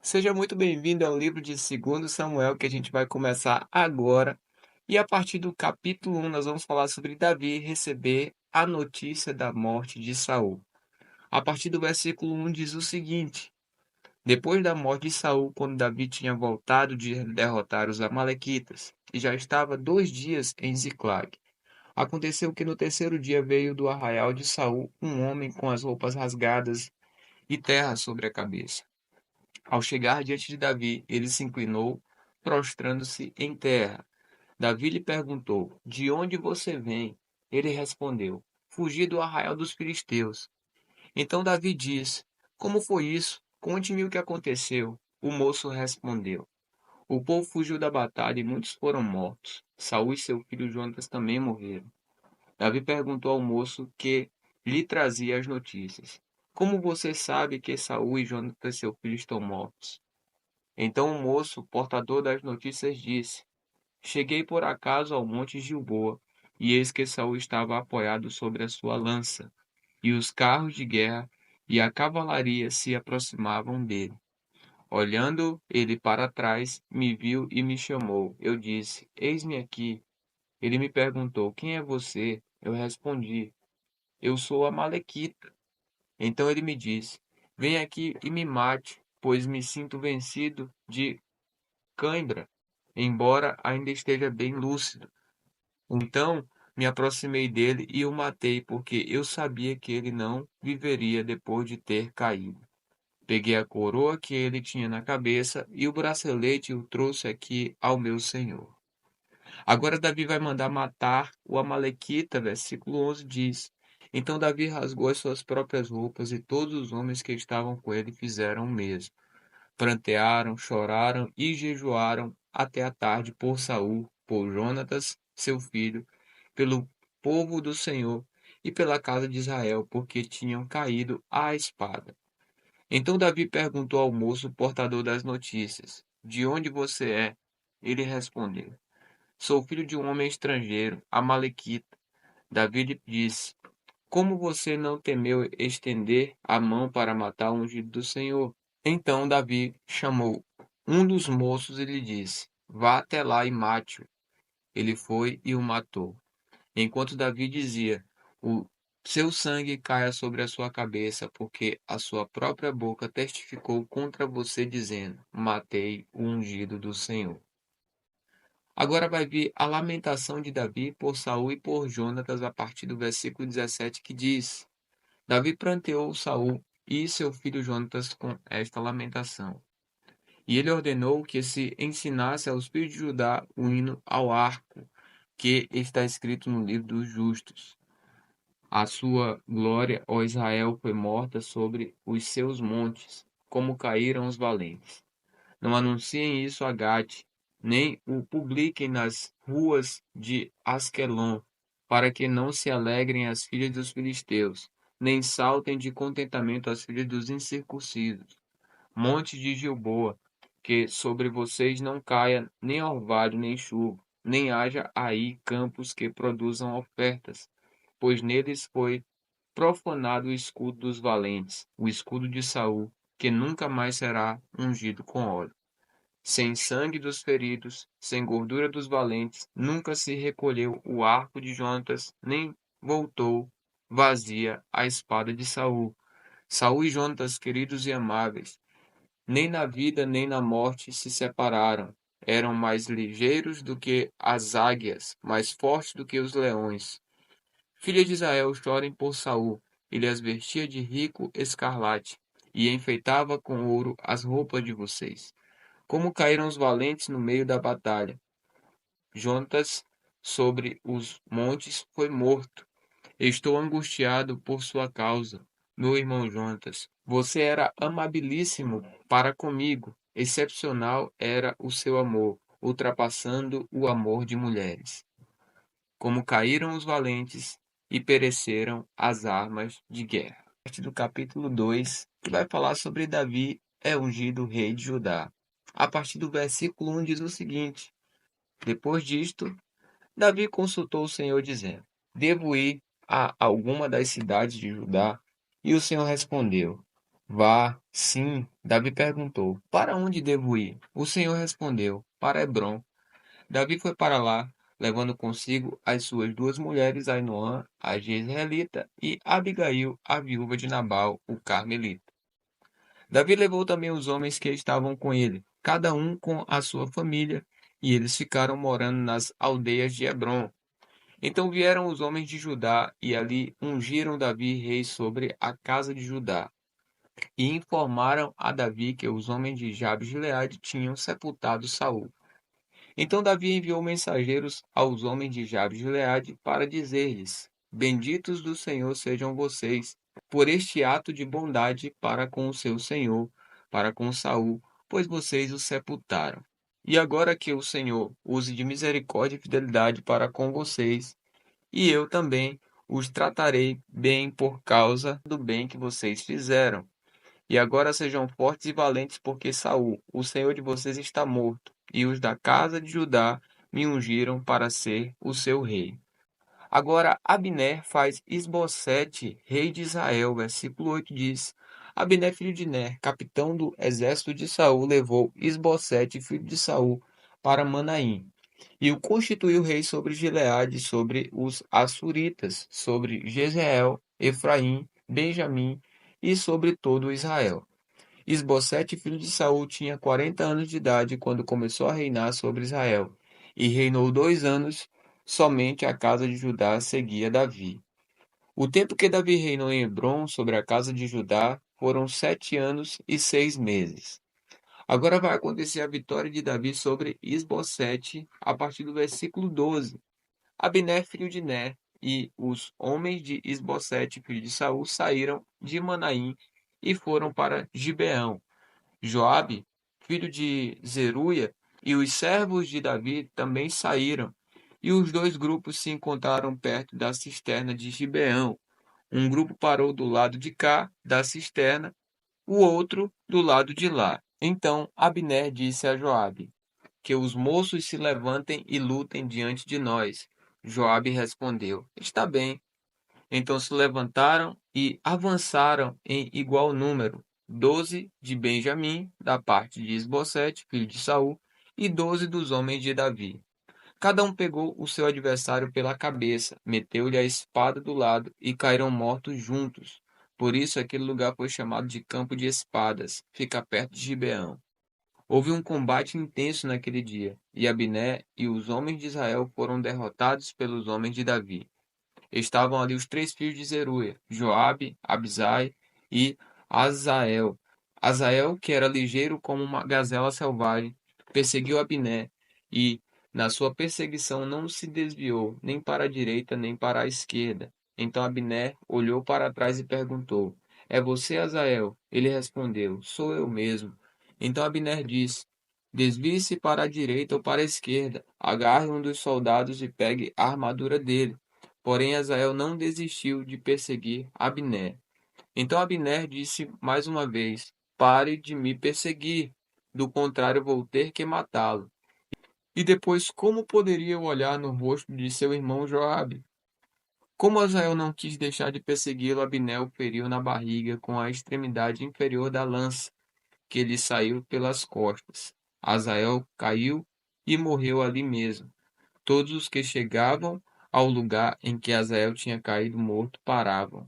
Seja muito bem-vindo ao livro de 2 Samuel, que a gente vai começar agora. E a partir do capítulo 1, nós vamos falar sobre Davi receber a notícia da morte de Saul. A partir do versículo 1 diz o seguinte: Depois da morte de Saul, quando Davi tinha voltado de derrotar os amalequitas, e já estava 2 dias em Ziclag, aconteceu que no terceiro dia veio do arraial de Saul um homem com as roupas rasgadas e terra sobre a cabeça. Ao chegar diante de Davi, ele se inclinou, prostrando-se em terra. Davi lhe perguntou: De onde você vem? Ele respondeu: Fugi do arraial dos filisteus. Então Davi disse: Como foi isso? Conte-me o que aconteceu. O moço respondeu: O povo fugiu da batalha e muitos foram mortos. Saul e seu filho Jonatas também morreram. Davi perguntou ao moço que lhe trazia as notícias: Como você sabe que Saul e Jonatas, seu filho, estão mortos? Então o moço, portador das notícias, disse: Cheguei por acaso ao monte Gilboa, e eis que Saul estava apoiado sobre a sua lança, e os carros de guerra e a cavalaria se aproximavam dele. Olhando ele para trás, me viu e me chamou. Eu disse: Eis-me aqui. Ele me perguntou: Quem é você? Eu respondi: Eu sou Amalequita. Então ele me disse: Vem aqui e me mate, pois me sinto vencido de cãibra, embora ainda esteja bem lúcido. Então me aproximei dele e o matei, porque eu sabia que ele não viveria depois de ter caído. Peguei a coroa que ele tinha na cabeça e o bracelete e o trouxe aqui ao meu senhor. Agora Davi vai mandar matar o Amalequita, versículo 11 diz. Então Davi rasgou as suas próprias roupas e todos os homens que estavam com ele fizeram o mesmo. Prantearam, choraram e jejuaram até a tarde por Saul, por Jonatas, seu filho, pelo povo do Senhor e pela casa de Israel, porque tinham caído à espada. Então Davi perguntou ao moço portador das notícias: De onde você é? Ele respondeu: Sou filho de um homem estrangeiro, amalequita. Davi lhe disse: Como você não temeu estender a mão para matar o ungido do Senhor? Então Davi chamou um dos moços e lhe disse: Vá até lá e mate-o. Ele foi e o matou. Enquanto Davi dizia: O seu sangue caia sobre a sua cabeça, porque a sua própria boca testificou contra você, dizendo: Matei o ungido do Senhor. Agora vai vir a lamentação de Davi por Saul e por Jonatas a partir do versículo 17 que diz: Davi pranteou Saul e seu filho Jonatas com esta lamentação. E ele ordenou que se ensinasse aos filhos de Judá o hino ao arco, que está escrito no livro dos justos. A sua glória, ó Israel, foi morta sobre os seus montes, como caíram os valentes. Não anunciem isso a Gate, nem o publiquem nas ruas de Asquelon, para que não se alegrem as filhas dos filisteus, nem saltem de contentamento as filhas dos incircuncisos. Monte de Gilboa, que sobre vocês não caia nem orvalho nem chuva, nem haja aí campos que produzam ofertas, pois neles foi profanado o escudo dos valentes, o escudo de Saul, que nunca mais será ungido com óleo. Sem sangue dos feridos, sem gordura dos valentes, nunca se recolheu o arco de Jonatas, nem voltou vazia a espada de Saul. Saul e Jonatas, queridos e amáveis, nem na vida nem na morte se separaram. Eram mais ligeiros do que as águias, mais fortes do que os leões. Filhas de Israel, chorem por Saul. Ele as vestia de rico escarlate e enfeitava com ouro as roupas de vocês. Como caíram os valentes no meio da batalha. Jonatas sobre os montes foi morto. Estou angustiado por sua causa, meu irmão Jonatas. Você era amabilíssimo para comigo. Excepcional era o seu amor, ultrapassando o amor de mulheres. Como caíram os valentes e pereceram as armas de guerra. Parte do capítulo 2, que vai falar sobre Davi é ungido rei de Judá. A partir do versículo 1 diz o seguinte: Depois disto, Davi consultou o Senhor, dizendo: Devo ir a alguma das cidades de Judá? E o Senhor respondeu: Vá, sim, Davi perguntou: Para onde devo ir? O Senhor respondeu: Para Hebrom. Davi foi para lá, levando consigo as suas duas mulheres, Ainoã, a jezreelita, e Abigail, a viúva de Nabal, o carmelita. Davi levou também os homens que estavam com ele, cada um com a sua família, e eles ficaram morando nas aldeias de Hebrom. Então vieram os homens de Judá e ali ungiram Davi rei sobre a casa de Judá. E informaram a Davi que os homens de Jabes-Gileade tinham sepultado Saul. Então Davi enviou mensageiros aos homens de Jabes-Gileade para dizer-lhes: Benditos do Senhor sejam vocês, por este ato de bondade para com o seu senhor, para com Saul, pois vocês o sepultaram. E agora que o Senhor use de misericórdia e fidelidade para com vocês, e eu também os tratarei bem por causa do bem que vocês fizeram. E agora sejam fortes e valentes, porque Saul, o senhor de vocês, está morto, e os da casa de Judá me ungiram para ser o seu rei. Agora Abner faz Isbosete, rei de Israel. Versículo 8 diz: Abner, filho de Ner, capitão do exército de Saul, levou Isbosete, filho de Saul, para Manaim, e o constituiu rei sobre Gileade, sobre os Assuritas, sobre Jezreel, Efraim, Benjamim e sobre todo Israel. Isbosete, filho de Saul, tinha 40 anos de idade quando começou a reinar sobre Israel, e reinou 2 anos. Somente a casa de Judá seguia Davi. O tempo que Davi reinou em Hebrom sobre a casa de Judá foram 7 anos e 6 meses. Agora vai acontecer a vitória de Davi sobre Isbosete a partir do versículo 12. Abner, filho de Ner, e os homens de Isbosete, filho de Saul, saíram de Manaim e foram para Gibeão. Joabe, filho de Zeruia, e os servos de Davi também saíram, e os dois grupos se encontraram perto da cisterna de Gibeão. Um grupo parou do lado de cá da cisterna, o outro do lado de lá. Então Abner disse a Joabe: Que os moços se levantem e lutem diante de nós. Joabe respondeu: Está bem. Então se levantaram e avançaram em igual número, 12 de Benjamim, da parte de Isbosete, filho de Saul, e 12 dos homens de Davi. Cada um pegou o seu adversário pela cabeça, meteu-lhe a espada do lado e caíram mortos juntos. Por isso aquele lugar foi chamado de Campo de Espadas, fica perto de Gibeão. Houve um combate intenso naquele dia, e Abner e os homens de Israel foram derrotados pelos homens de Davi. Estavam ali os três filhos de Zeruia, Joabe, Abisai e Azael. Azael, que era ligeiro como uma gazela selvagem, perseguiu Abner e, na sua perseguição, não se desviou nem para a direita nem para a esquerda. Então Abner olhou para trás e perguntou: É você, Azael? Ele respondeu: Sou eu mesmo. Então Abner disse: Desvie-se para a direita ou para a esquerda, agarre um dos soldados e pegue a armadura dele. Porém, Azael não desistiu de perseguir Abner. Então Abner disse mais uma vez: Pare de me perseguir, do contrário vou ter que matá-lo. E depois, como poderia eu olhar no rosto de seu irmão Joabe? Como Azael não quis deixar de persegui-lo, Abner o feriu na barriga com a extremidade inferior da lança, que lhe saiu pelas costas. Azael caiu e morreu ali mesmo. Todos os que chegavam ao lugar em que Azael tinha caído morto paravam.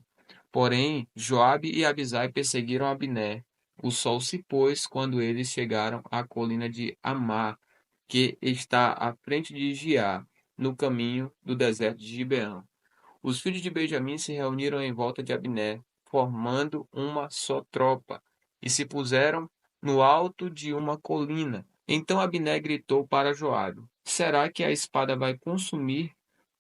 Porém, Joabe e Abisai perseguiram Abner. O sol se pôs quando eles chegaram à colina de Amá, que está à frente de Giá, no caminho do deserto de Gibeão. Os filhos de Benjamim se reuniram em volta de Abner, formando uma só tropa, e se puseram no alto de uma colina. Então Abner gritou para Joabe: Será que a espada vai consumir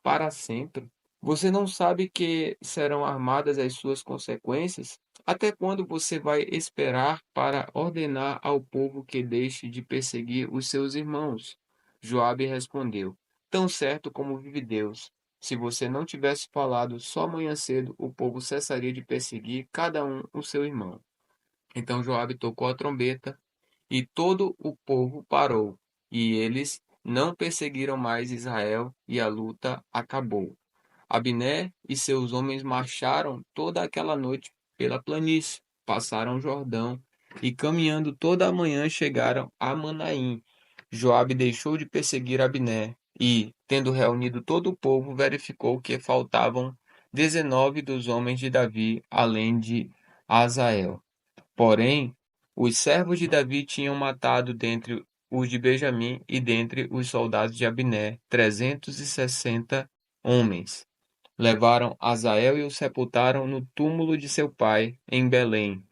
para sempre? Você não sabe que serão armadas as suas consequências? Até quando você vai esperar para ordenar ao povo que deixe de perseguir os seus irmãos? Joabe respondeu: Tão certo como vive Deus, se você não tivesse falado só amanhã cedo, o povo cessaria de perseguir cada um o seu irmão. Então Joabe tocou a trombeta e todo o povo parou, e eles não perseguiram mais Israel, e a luta acabou. Abner e seus homens marcharam toda aquela noite pela planície, passaram o Jordão e caminhando toda a manhã chegaram a Manaim. Joabe deixou de perseguir Abner e, tendo reunido todo o povo, verificou que faltavam 19 dos homens de Davi, além de Asael. Porém, os servos de Davi tinham matado dentre os de Benjamim e dentre os soldados de Abner 360 homens. Levaram Asael e o sepultaram no túmulo de seu pai, em Belém.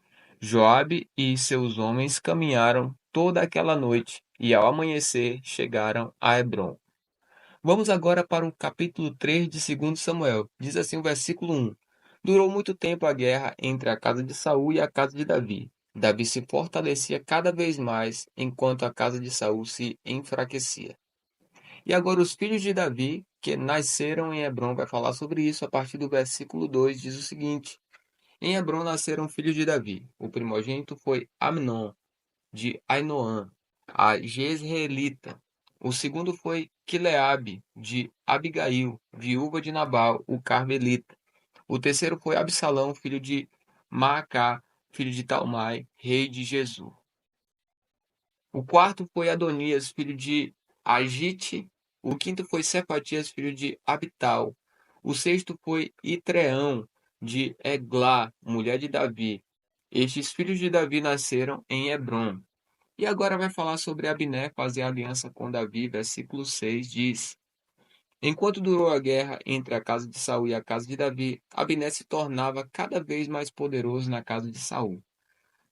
Joabe e seus homens caminharam toda aquela noite e ao amanhecer chegaram a Hebrom. Vamos agora para o capítulo 3 de 2 Samuel. Diz assim o versículo 1. Durou muito tempo a guerra entre a casa de Saul e a casa de Davi. Davi se fortalecia cada vez mais, enquanto a casa de Saul se enfraquecia. E agora os filhos de Davi, que nasceram em Hebrom, vai falar sobre isso a partir do versículo 2, diz o seguinte: Em Hebrom nasceram filhos de Davi. O primogênito foi Amnon, de Ainoã, a Jezreelita. O segundo foi Quileabe, de Abigail, viúva de Nabal, o Carmelita. O terceiro foi Absalão, filho de Maacá, filho de Talmai, rei de Jesus. O quarto foi Adonias, filho de Agite. O quinto foi Cefatias, filho de Abital. O sexto foi Itreão, de Eglá, mulher de Davi. Estes filhos de Davi nasceram em Hebrom. E agora vai falar sobre Abner fazer aliança com Davi, versículo 6 diz: Enquanto durou a guerra entre a casa de Saul e a casa de Davi, Abner se tornava cada vez mais poderoso na casa de Saul.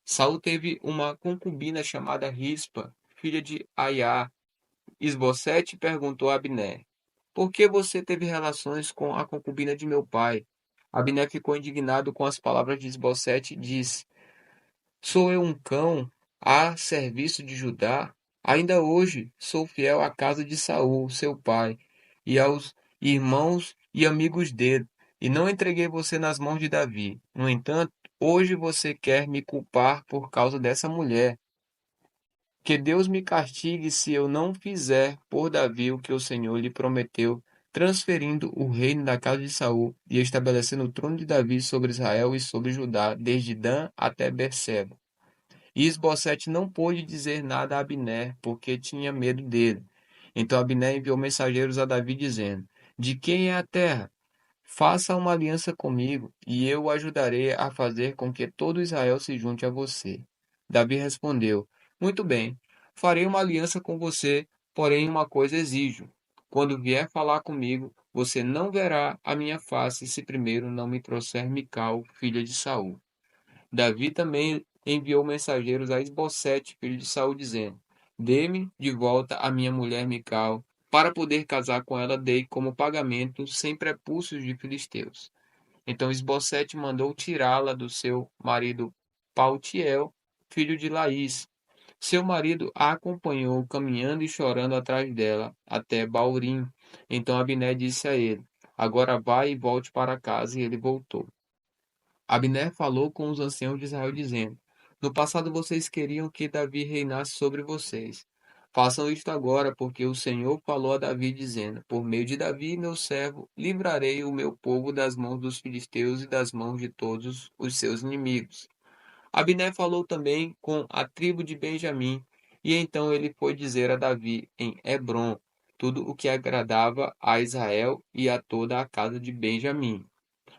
Saul teve uma concubina chamada Rispa, filha de Aiá. Isbosete perguntou a Abner: Por que você teve relações com a concubina de meu pai? Abner ficou indignado com as palavras de Isbosete e disse: Sou eu um cão a serviço de Judá? Ainda hoje sou fiel à casa de Saul, seu pai, e aos irmãos e amigos dele, e não entreguei você nas mãos de Davi. No entanto, hoje você quer me culpar por causa dessa mulher. Que Deus me castigue se eu não fizer por Davi o que o Senhor lhe prometeu, transferindo o reino da casa de Saul e estabelecendo o trono de Davi sobre Israel e sobre Judá, desde Dan até Berseba. E Isbosete não pôde dizer nada a Abner, porque tinha medo dele. Então Abner enviou mensageiros a Davi, dizendo: De quem é a terra? Faça uma aliança comigo, e eu o ajudarei a fazer com que todo Israel se junte a você. Davi respondeu: Muito bem, farei uma aliança com você, porém uma coisa exijo. Quando vier falar comigo, você não verá a minha face se primeiro não me trouxer Mical, filha de Saul. Davi também enviou mensageiros a Isbosete, filho de Saul, dizendo: Dê-me de volta a minha mulher Mical, para poder casar com ela, dei como pagamento 100 prepúcios de filisteus. Então Isbosete mandou tirá-la do seu marido Paltiel, filho de Laís. Seu marido a acompanhou, caminhando e chorando atrás dela, até Baurim. Então Abner disse a ele: Agora vai e volte para casa. E ele voltou. Abner falou com os anciãos de Israel, dizendo: No passado vocês queriam que Davi reinasse sobre vocês. Façam isto agora, porque o Senhor falou a Davi, dizendo: Por meio de Davi, meu servo, livrarei o meu povo das mãos dos filisteus e das mãos de todos os seus inimigos. Abner falou também com a tribo de Benjamim, e então ele foi dizer a Davi em Hebrom tudo o que agradava a Israel e a toda a casa de Benjamim.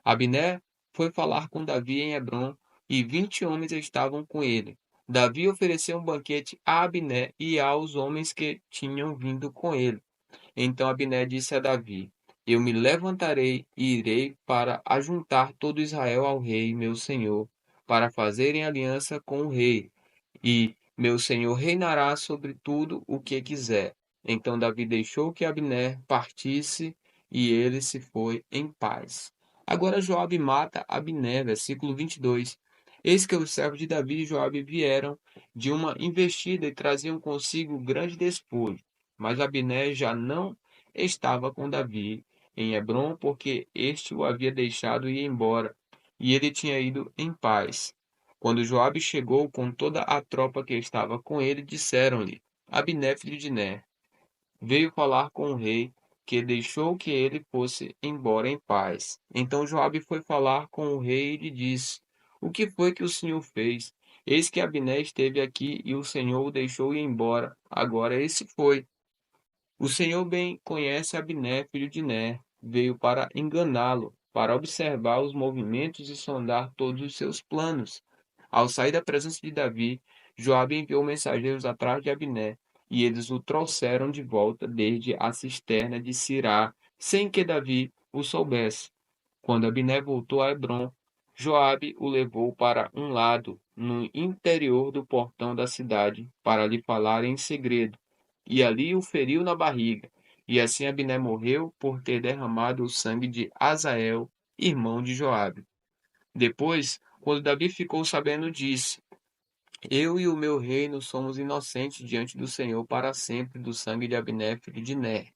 Abner foi falar com Davi em Hebrom, e 20 homens estavam com ele. Davi ofereceu um banquete a Abner e aos homens que tinham vindo com ele. Então Abner disse a Davi: Eu me levantarei e irei para ajuntar todo Israel ao rei, meu senhor, para fazerem aliança com o rei, e meu senhor reinará sobre tudo o que quiser. Então Davi deixou que Abner partisse e ele se foi em paz. Agora Joabe mata Abner, versículo 22. Eis que os servos de Davi e Joabe vieram de uma investida e traziam consigo grande despojo. Mas Abner já não estava com Davi em Hebrom, porque este o havia deixado ir embora, e ele tinha ido em paz. Quando Joabe chegou com toda a tropa que estava com ele, disseram-lhe: Abner, filho de Ner, veio falar com o rei, que deixou que ele fosse embora em paz. Então Joabe foi falar com o rei e lhe disse: O que foi que o Senhor fez? Eis que Abner esteve aqui e o Senhor o deixou ir embora. Agora esse foi. O Senhor bem conhece Abner, filho de Ner. Veio para enganá-lo, para observar os movimentos e sondar todos os seus planos. Ao sair da presença de Davi, Joabe enviou mensageiros atrás de Abner, e eles o trouxeram de volta desde a cisterna de Sirá, sem que Davi o soubesse. Quando Abner voltou a Hebrom, Joabe o levou para um lado, no interior do portão da cidade, para lhe falar em segredo, e ali o feriu na barriga. E assim Abner morreu por ter derramado o sangue de Asael, irmão de Joabe. Depois, quando Davi ficou sabendo, disse: Eu e o meu reino somos inocentes diante do Senhor para sempre do sangue de Abner, filho de Ner.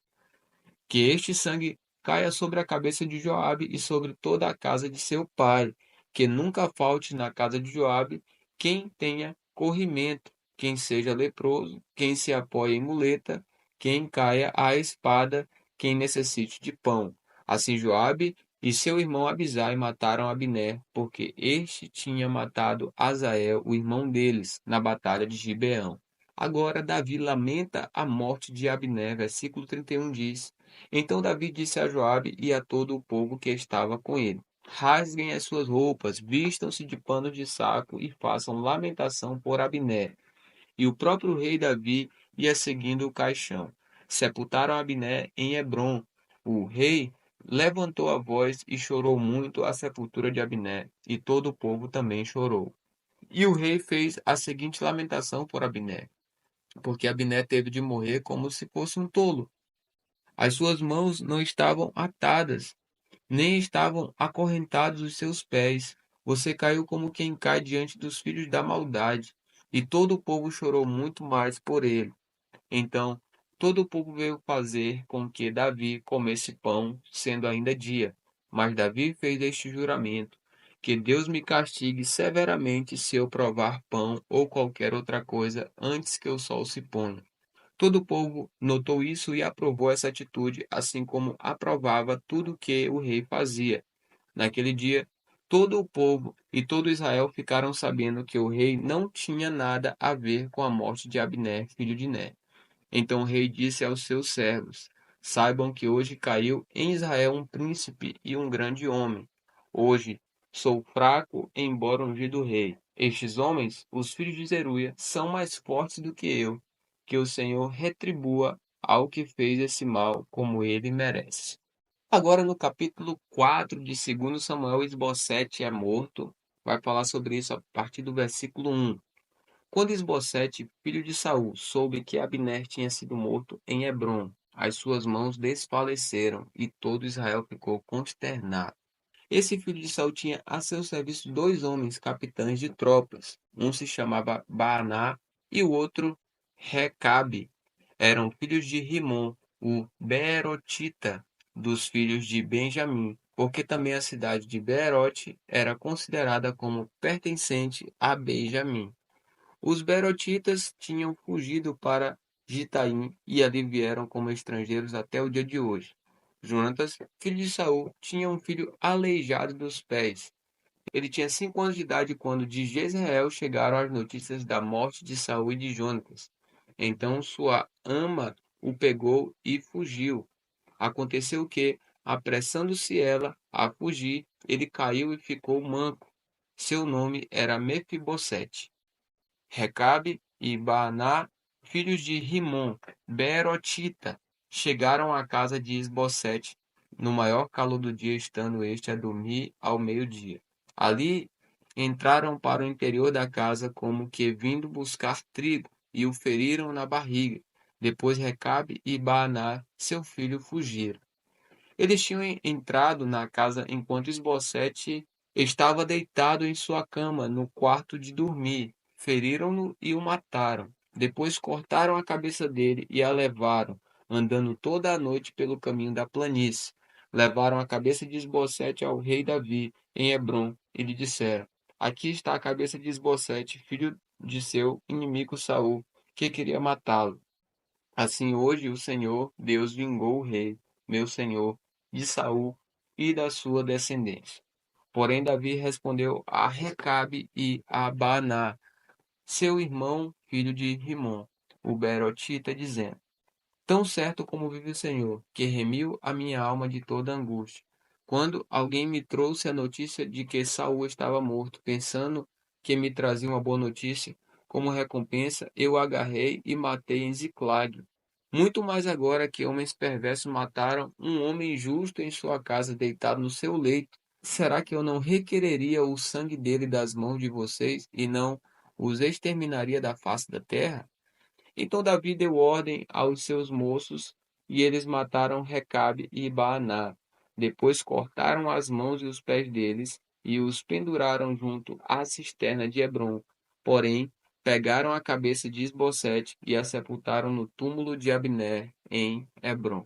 Que este sangue caia sobre a cabeça de Joabe e sobre toda a casa de seu pai, que nunca falte na casa de Joabe quem tenha corrimento, quem seja leproso, quem se apoie em muleta, quem caia à espada, quem necessite de pão. Assim Joabe e seu irmão Abisai mataram Abner, porque este tinha matado Asael, o irmão deles, na batalha de Gibeão. Agora Davi lamenta a morte de Abner. Versículo 31 diz: Então Davi disse a Joabe e a todo o povo que estava com ele: Rasguem as suas roupas, vistam-se de pano de saco e façam lamentação por Abner. E o próprio rei Davi ia seguindo o caixão. Sepultaram Abner em Hebrom. O rei levantou a voz e chorou muito a sepultura de Abner, e todo o povo também chorou. E o rei fez a seguinte lamentação por Abner, porque Abner teve de morrer como se fosse um tolo. As suas mãos não estavam atadas, nem estavam acorrentados os seus pés. Você caiu como quem cai diante dos filhos da maldade. E todo o povo chorou muito mais por ele. Então, todo o povo veio fazer com que Davi comesse pão, sendo ainda dia. Mas Davi fez este juramento: que Deus me castigue severamente se eu provar pão ou qualquer outra coisa antes que o sol se ponha. Todo o povo notou isso e aprovou essa atitude, assim como aprovava tudo que o rei fazia. Naquele dia, todo o povo e todo Israel ficaram sabendo que o rei não tinha nada a ver com a morte de Abner, filho de Ner. Então o rei disse aos seus servos: Saibam que hoje caiu em Israel um príncipe e um grande homem. Hoje sou fraco, embora ungido rei. Estes homens, os filhos de Zeruia, são mais fortes do que eu. Que o Senhor retribua ao que fez esse mal, como ele merece. Agora, no capítulo 4 de 2 Samuel, Isbosete é morto. Vai falar sobre isso a partir do versículo 1. Quando Isbosete, filho de Saul, soube que Abner tinha sido morto em Hebrom, as suas mãos desfaleceram e todo Israel ficou consternado. Esse filho de Saul tinha a seu serviço dois homens capitães de tropas. Um se chamava Baaná e o outro Recabe. Eram filhos de Rimom, o Beerotita, dos filhos de Benjamim, porque também a cidade de Beerote era considerada como pertencente a Benjamim. Os Beerotitas tinham fugido para Gitaim e ali vieram como estrangeiros até o dia de hoje. Jonatas, filho de Saul, tinha um filho aleijado dos pés. Ele tinha 5 anos de idade quando de Jezreel chegaram as notícias da morte de Saul e de Jonatas. Então sua ama o pegou e fugiu. Aconteceu que, apressando-se ela a fugir, ele caiu e ficou manco. Seu nome era Mefibosete. Recabe e Baaná, filhos de Rimom, Beerotita, chegaram à casa de Isbosete no maior calor do dia, estando este a dormir ao meio-dia. Ali entraram para o interior da casa como que vindo buscar trigo, e o feriram na barriga. Depois Recabe e Baaná, seu filho, fugiram. Eles tinham entrado na casa enquanto Esbocete estava deitado em sua cama, no quarto de dormir. Feriram-no e o mataram. Depois cortaram a cabeça dele e a levaram, andando toda a noite pelo caminho da planície. Levaram a cabeça de Esbocete ao rei Davi, em Hebrom, e lhe disseram: Aqui está a cabeça de Esbocete, filho de seu inimigo Saul, que queria matá-lo. Assim hoje o Senhor Deus vingou o rei, meu senhor, de Saul e da sua descendência. Porém, Davi respondeu a Recabe e a Baaná, seu irmão, filho de Rimom, o Beerotita, dizendo: Tão certo como vive o Senhor, que remiu a minha alma de toda angústia, quando alguém me trouxe a notícia de que Saul estava morto, pensando que me trazia uma boa notícia, como recompensa, eu o agarrei e matei em Ziclag. Muito mais agora que homens perversos mataram um homem justo em sua casa, deitado no seu leito. Será que eu não requereria o sangue dele das mãos de vocês e não os exterminaria da face da terra? Então Davi deu ordem aos seus moços, e eles mataram Recabe e Baaná. Depois cortaram as mãos e os pés deles, e os penduraram junto à cisterna de Hebrom. Porém, pegaram a cabeça de Isbosete e a sepultaram no túmulo de Abner, em Hebrom.